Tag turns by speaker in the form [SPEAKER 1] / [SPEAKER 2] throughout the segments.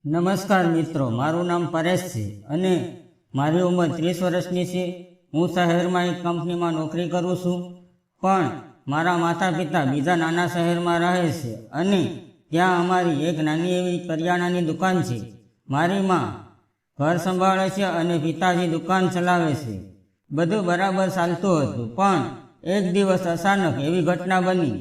[SPEAKER 1] નમસ્કાર મિત્રો, મારું નામ પરેશ છે અને મારી ઉંમર 30 વર્ષની છે। હું શહેરમાં એક કંપનીમાં નોકરી કરું છું, પણ મારા માતા પિતા બીજા નાના શહેરમાં રહે છે અને ત્યાં અમારી એક નાની એવી કરિયાણાની દુકાન છે। મારી માં ઘર સંભાળે છે અને પિતાજી દુકાન ચલાવે છે। બધું બરાબર ચાલતું હતું, પણ એક દિવસ અચાનક એવી ઘટના બની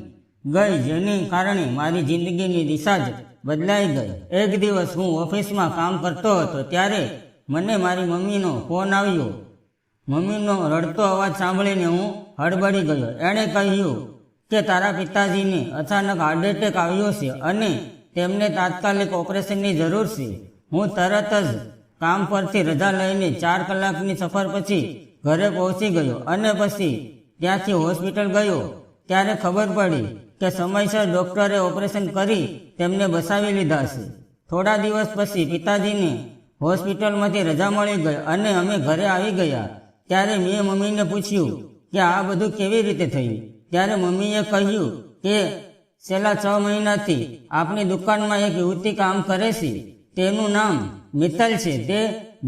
[SPEAKER 1] ગઈ જેને કારણે મારી જિંદગીની દિશા જ બદલાઈ ગઈ। એક દિવસ હું ઓફિસમાં કામ કરતો હતો ત્યારે મને મારી મમ્મીનો ફોન આવ્યો। મમ્મીનો રડતો અવાજ સાંભળીને હું હડબડી ગયો। એણે કહ્યું કે તારા પિતાજીને અચાનક હાર્ટ એટેક આવ્યો છે અને તેમને તાત્કાલિક ઓપરેશનની જરૂર છે। હું તરત જ કામ પરથી રજા લઈને 4 કલાકની સફર પછી ઘરે પહોંચી ગયો અને પછી ત્યાંથી હોસ્પિટલ ગયો ત્યારે ખબર પડી કે સમયસર ડૉક્ટરે ઓપરેશન કરી તેમને બચાવી લીધા છે। થોડા દિવસ પછી પિતાજીને હોસ્પિટલમાંથી રજા મળી ગઈ અને અમે ઘરે આવી ગયા। ત્યારે મેં મમ્મીને પૂછ્યું કે આ બધું કેવી રીતે થયું? ત્યારે મમ્મીએ કહ્યું કે છેલ્લા 6 મહિનાથી આપણી દુકાનમાં એક યુવતી કામ કરે છે, તેનું નામ મિત્તલ છે। તે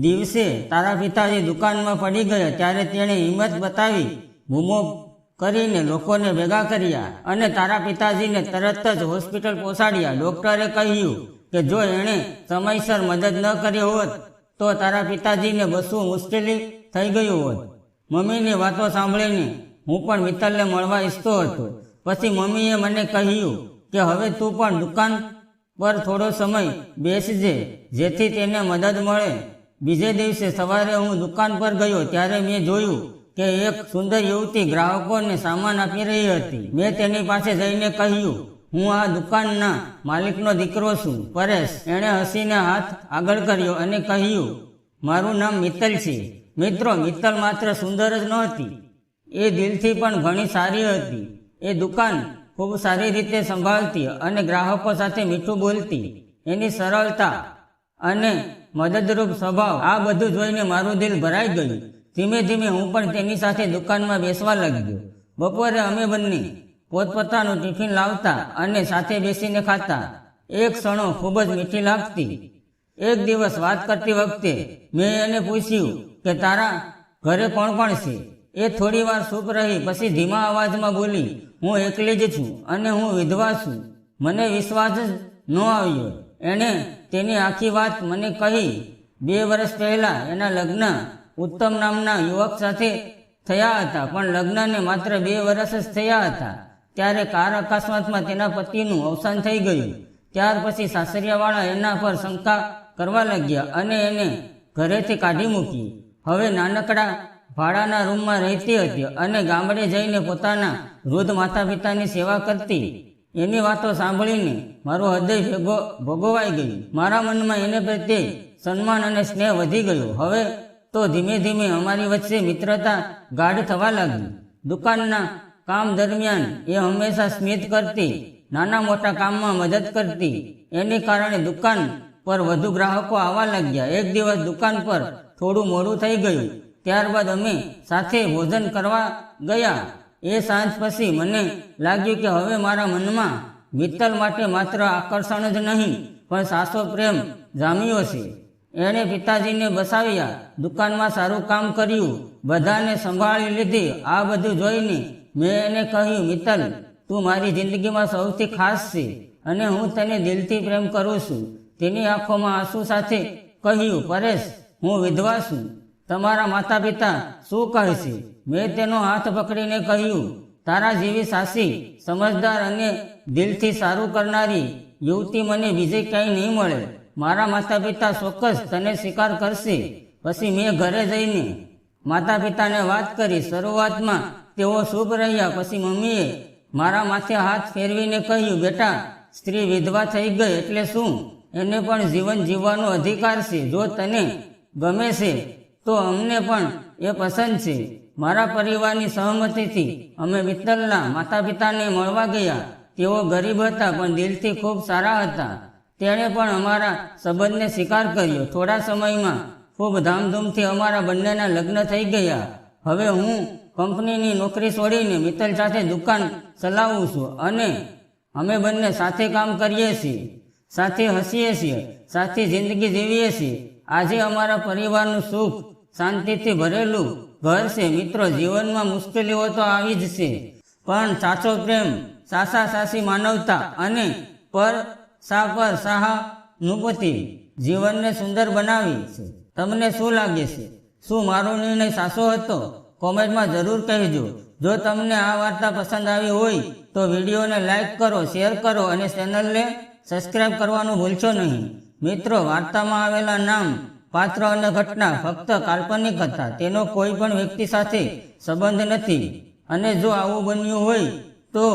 [SPEAKER 1] દિવસે તારા પિતાજી દુકાનમાં પડી ગયા ત્યારે તેણે હિંમત બતાવી બૂમો કરીને લોકોને ભેગા કર્યા અને તારા પિતાજીને તરત જ હોસ્પિટલ પહોંચાડ્યા। ડૉક્ટરે કહ્યું કે જો એણે સમયસર મદદ ન કરી હોત તો તારા પિતાજીને બચવું મુશ્કેલી થઈ ગયું હોત। મમ્મીની વાતો સાંભળીને હું પણ મિત્તલને મળવા ઈચ્છતો હતો। પછી મમ્મીએ મને કહ્યું કે હવે તું પણ દુકાન પર થોડો સમય બેસજે જેથી તેને મદદ મળે। બીજે દિવસે સવારે હું દુકાન પર ગયો ત્યારે મેં જોયું કે એક સુંદર યુવતી ગ્રાહકોને સામાન આપી રહી હતી। મેં તેની પાસે જઈને કહ્યું, હું આ દુકાનના માલિકનો દીકરો છું, પરેશ। એણે હસીને હાથ આગળ કર્યો અને કહ્યું, મારું નામ મિત્તલ છે। મિત્રો, મિત્તલ માત્ર સુંદર જ નહોતી, એ દિલથી પણ ઘણી સારી હતી। એ દુકાન ખૂબ સારી રીતે સંભાળતી અને ગ્રાહકો સાથે મીઠું બોલતી। એની સરળતા અને મદદરૂપ સ્વભાવ, આ બધું જોઈને મારું દિલ ભરાઈ ગયું। ધીમે ધીમે હું પણ તેની સાથે દુકાનમાં બેસવા લાગ્યો। બપોરે અમે બંને પોતપોતાનું ટિફિન લાવતા અને સાથે બેસીને ખાતા। એક ક્ષણો ખૂબ જ મીઠી લાગતી। એક દિવસ વાત કરતી વખતે મેં એને પૂછ્યું કે તારા ઘરે કોણ કોણ છે? એ થોડી વાર ચૂપ રહી, પછી ધીમા અવાજમાં બોલી, હું એકલી જ છું અને હું વિધવા છું। મને વિશ્વાસ જ ન આવ્યો। એણે તેની આખી વાત મને કહી। 2 વર્ષ પહેલા એના લગ્ન ઉત્તમ નામના યુવક સાથે થયા હતા, પણ લગ્નને માત્ર 2 વર્ષ જ થયા હતા ત્યારે કાર અકસ્માતમાં તેના પતિનું અવસાન થઈ ગયું। ત્યાર પછી સાસરિયાવાળા એના પર શંકા કરવા લાગ્યા અને એને ઘરેથી કાઢી મૂકી। હવે નાનકડા ભાડાના રૂમમાં રહેતી હતી અને ગામડે જઈને પોતાના વૃદ્ધ માતા પિતાની સેવા કરતી। એની વાતો સાંભળીને મારું હૃદય ભોગવાઈ ગયું। મારા મનમાં એને પ્રત્યે સન્માન અને સ્નેહ વધી ગયો। હવે તો ધીમે ધીમે અમારી વચ્ચે મિત્રતા ગાઢ થવા લાગી। દુકાનના કામ દરમિયાન એ હંમેશા સ્મિત કરતી, નાના મોટા કામમાં મદદ કરતી। એને કારણે દુકાન પર વધુ ગ્રાહકો આવવા લાગ્યા। એક દિવસ દુકાન પર થોડું મોડું થઈ ગયું, ત્યારબાદ અમે સાથે ભોજન કરવા ગયા। એ સાંજ પછી મને લાગ્યું કે હવે મારા મનમાં મિત્તલ માટે માત્ર આકર્ષણ જ નહીં પણ સાચો પ્રેમ જામ્યો છે। એણે પિતાજીને બચાવ્યા, દુકાનમાં સારું કામ કર્યું, બધાને સંભાળી લીધી। આ બધું જોઈને મેં એને કહ્યું, મિત્તલ, તું મારી જિંદગીમાં સૌથી ખાસ છે અને હું તને દિલથી પ્રેમ કરું છું। તેની આંખોમાં આંસુ સાથે કહ્યું, પરેશ, હું વિધવા છું, તમારા માતા પિતા શું કહેશે? મેં તેનો હાથ પકડીને કહ્યું, તારા જેવી સાચી, સમજદાર અને દિલથી સારું કરનારી યુવતી મને બીજે ક્યાંય નહીં મળે। મારા માતા પિતા ચોક્કસ તને સ્વીકાર કરશે। પછી મેં ઘરે જઈને માતા પિતાને વાત કરી। શરૂઆતમાં તેઓ ચૂપ રહ્યા, પછી મમ્મીએ મારા માથે હાથ ફેરવીને કહ્યું, બેટા, સ્ત્રી વિધવા થઈ ગઈ એટલે શું? એને પણ જીવન જીવવાનો અધિકાર છે। જો તને ગમે છે તો અમને પણ એ પસંદ છે। મારા પરિવારની સહમતિથી અમે મિત્તલના માતા પિતાને મળવા ગયા। તેઓ ગરીબ હતા પણ દિલથી ખૂબ સારા હતા। તેણે પણ અમારા સંબંધને સ્વીકાર કર્યો। થોડા સમયમાં ખૂબ ધામધૂમથી અમારા બંનેના લગ્ન થઈ ગયા। હવે હું કંપનીની નોકરી છોડીને મિત્તલ સાથે દુકાન ચલાવું છું અને અમે બંને સાથે કામ કરીએ છીએ। સાથે હસીએ છીએ, સાથે જિંદગી જીવીએ છીએ. આજે અમારા પરિવારનું સુખ શાંતિથી ભરેલું ઘર છે. મિત્રો, જીવનમાં મુશ્કેલીઓ તો આવી જ છે, પણ સાચો પ્રેમ, સાસા સાસી માનવતા અને પર સહાનુભૂતિ જીવનને સુંદર બનાવી છે. તમને શું લાગે છે? શું મારો નિર્ણય સાચો હતો? કોમેન્ટમાં જરૂર કહેજો. જો તમને આ વાર્તા પસંદ આવી હોય તો વિડીયોને લાઈક કરો, શેર કરો અને ચેનલને સબસ્ક્રાઇબ કરવાનું ભૂલશો નહીં. મિત્રો, વાર્તામાં આવેલા નામ, પાત્ર અને ઘટના ફક્ત કાલ્પનિક હતા. તેનો કોઈ પણ વ્યક્તિ સાથે સંબંધ નથી, અને જો આવું બન્યું હોય તો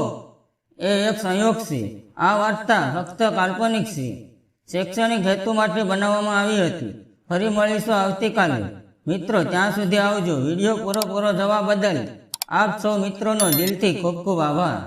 [SPEAKER 1] એ એક સંયોગ છે. આ વાર્તા ફક્ત કાલ્પનિક છે, શૈક્ષણિક હેતુ માટે બનાવવામાં આવી હતી. ફરી મળીશું આવતીકાલે. મિત્રો, ત્યાં સુધી આવજો. વિડીયો પૂરો જોવા બદલ આપ સૌ મિત્રોનો દિલથી ખૂબ ખૂબ આભાર.